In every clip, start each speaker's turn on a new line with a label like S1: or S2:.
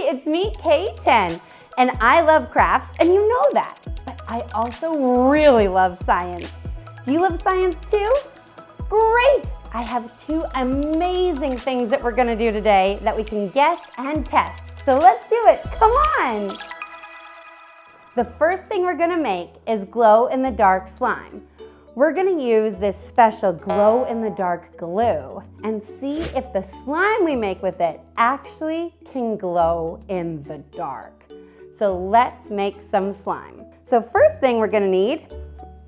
S1: it's me, K10, and I love crafts, and you know that. But I also really love science. Do you love science too? Great! I have two amazing things that we're gonna do today that we can guess and test. So let's do it, come on! The first thing we're gonna make is glow-in-the-dark slime. We're gonna use this special glow-in-the-dark glue and see if the slime we make with it actually can glow in the dark. So let's make some slime. So first thing we're gonna need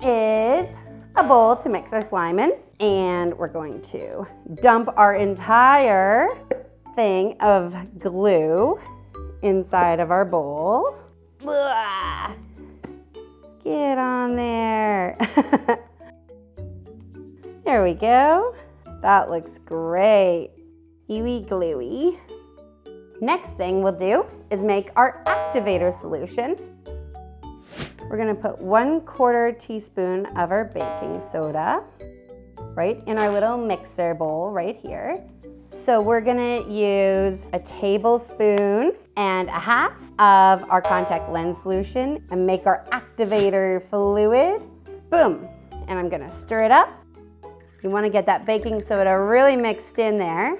S1: is a bowl to mix our slime in, and we're going to dump our entire thing of glue inside of our bowl. Blah. Get on there. There we go. That looks great. Ewy gluey. Next thing we'll do is make our activator solution. We're gonna put 1/4 teaspoon of our baking soda right in our little mixer bowl right here. So we're gonna use a tablespoon and 1/2 of our contact lens solution and make our activator fluid. Boom, and I'm gonna stir it up. You wanna get that baking soda really mixed in there.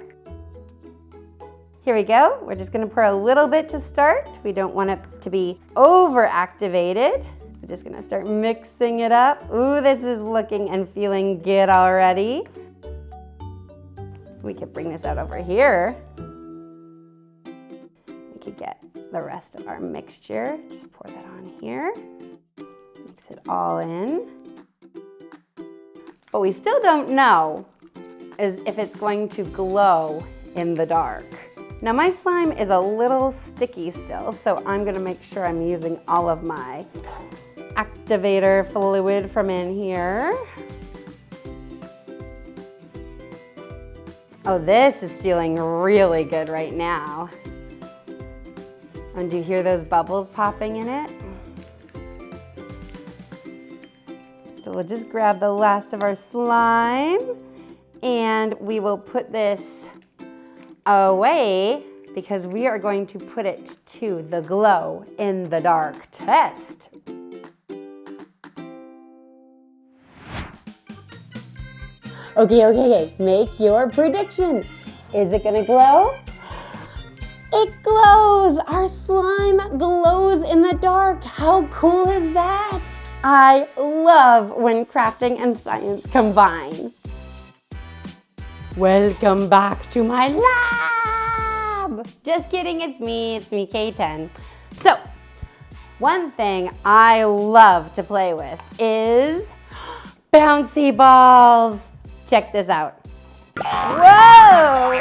S1: Here we go, we're just gonna pour a little bit to start. We don't want it to be over-activated. We're just gonna start mixing it up. Ooh, this is looking and feeling good already. We could bring this out over here. We could get the rest of our mixture. Just pour that on here. Mix it all in. What we still don't know is if it's going to glow in the dark. Now my slime is a little sticky still, so I'm gonna make sure I'm using all of my activator fluid from in here. Oh, this is feeling really good right now. And do you hear those bubbles popping in it? So we'll just grab the last of our slime and we will put this away because we are going to put it to the glow in the dark test. Okay, make your prediction. Is it gonna glow? It glows! Our slime glows in the dark. How cool is that? I love when crafting and science combine. Welcome back to my lab! Just kidding, it's me, K10. So, one thing I love to play with is bouncy balls. Check this out. Whoa!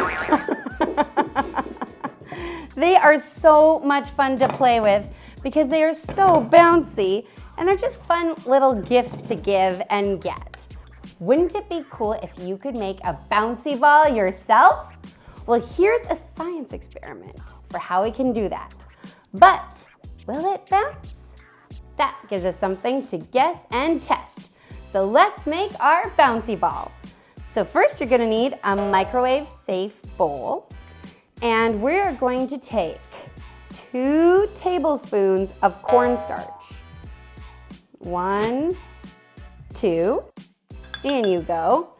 S1: They are so much fun to play with because they are so bouncy and they're just fun little gifts to give and get. Wouldn't it be cool if you could make a bouncy ball yourself? Well, here's a science experiment for how we can do that. But will it bounce? That gives us something to guess and test. So let's make our bouncy ball. So first you're gonna need a microwave safe bowl, and we're going to take 2 tablespoons of cornstarch. 1, 2, in you go.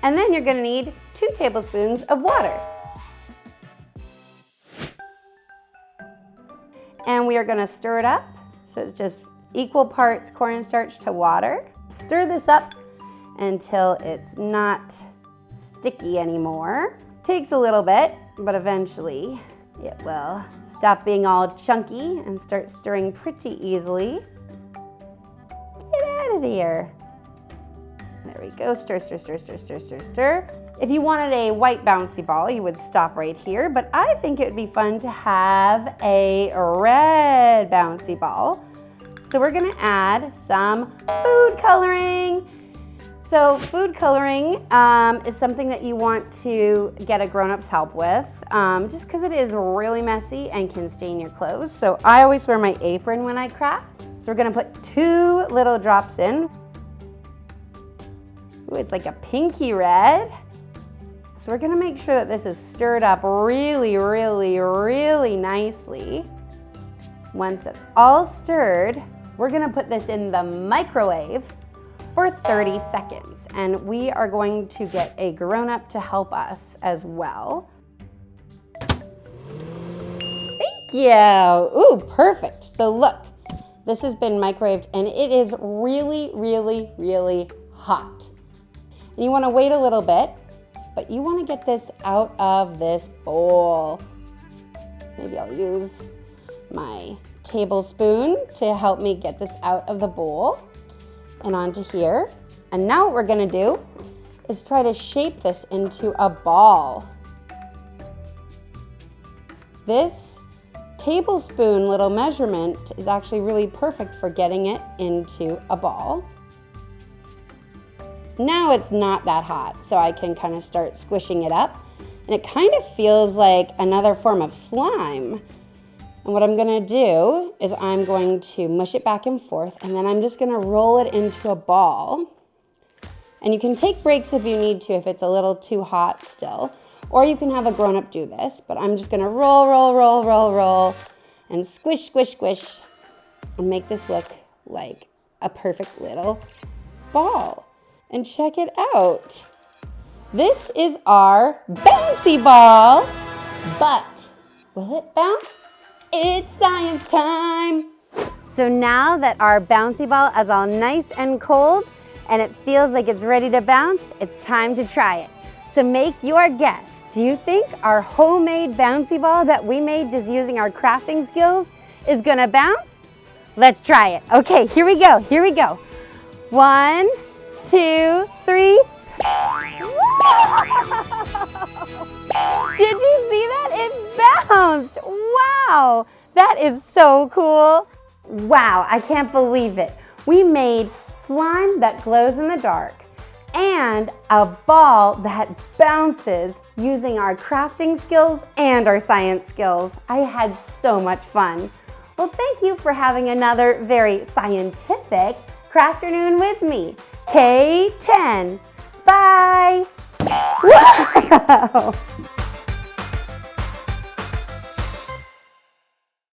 S1: And then you're gonna need 2 tablespoons of water. And we are gonna stir it up, so it's just equal parts cornstarch to water. Stir this up until it's not sticky anymore. Takes a little bit, but eventually it will stop being all chunky and start stirring pretty easily. Get out of here. There we go, stir, stir, stir, stir, stir, stir, stir. If you wanted a white bouncy ball, you would stop right here, but I think it would be fun to have a red bouncy ball. So we're gonna add some food coloring. So food coloring is something that you want to get a grown-up's help with, just because it is really messy and can stain your clothes. So I always wear my apron when I craft. So we're gonna put 2 little drops in. Ooh, it's like a pinky red. So we're gonna make sure that this is stirred up really, really, really nicely. Once it's all stirred, we're gonna put this in the microwave for 30 seconds. And we are going to get a grown-up to help us as well. Thank you. Ooh, perfect. So look, this has been microwaved and it is really, really, really hot. And you wanna wait a little bit, but you wanna get this out of this bowl. Maybe I'll use my tablespoon to help me get this out of the bowl and onto here. And now what we're gonna do is try to shape this into a ball. This tablespoon little measurement is actually really perfect for getting it into a ball. Now it's not that hot, so I can kind of start squishing it up. And it kind of feels like another form of slime. And what I'm gonna do is I'm going to mush it back and forth, and then I'm just gonna roll it into a ball. And you can take breaks if you need to, if it's a little too hot still. Or you can have a grown-up do this, but I'm just gonna roll, roll, roll, roll, roll, and squish, squish, squish, and make this look like a perfect little ball. And check it out. This is our bouncy ball, but will it bounce? It's science time. So now that our bouncy ball is all nice and cold and it feels like it's ready to bounce, it's time to try it. So make your guess. Do you think our homemade bouncy ball that we made just using our crafting skills is gonna bounce? Let's try it. Okay, here we go, here we go. 1, 2, 3. Did you see that? It bounced. Wow, that is so cool. Wow, I can't believe it. We made slime that glows in the dark and a ball that bounces using our crafting skills and our science skills. I had so much fun. Well, thank you for having another very scientific Crafternoon with me. K10. Bye. Wow.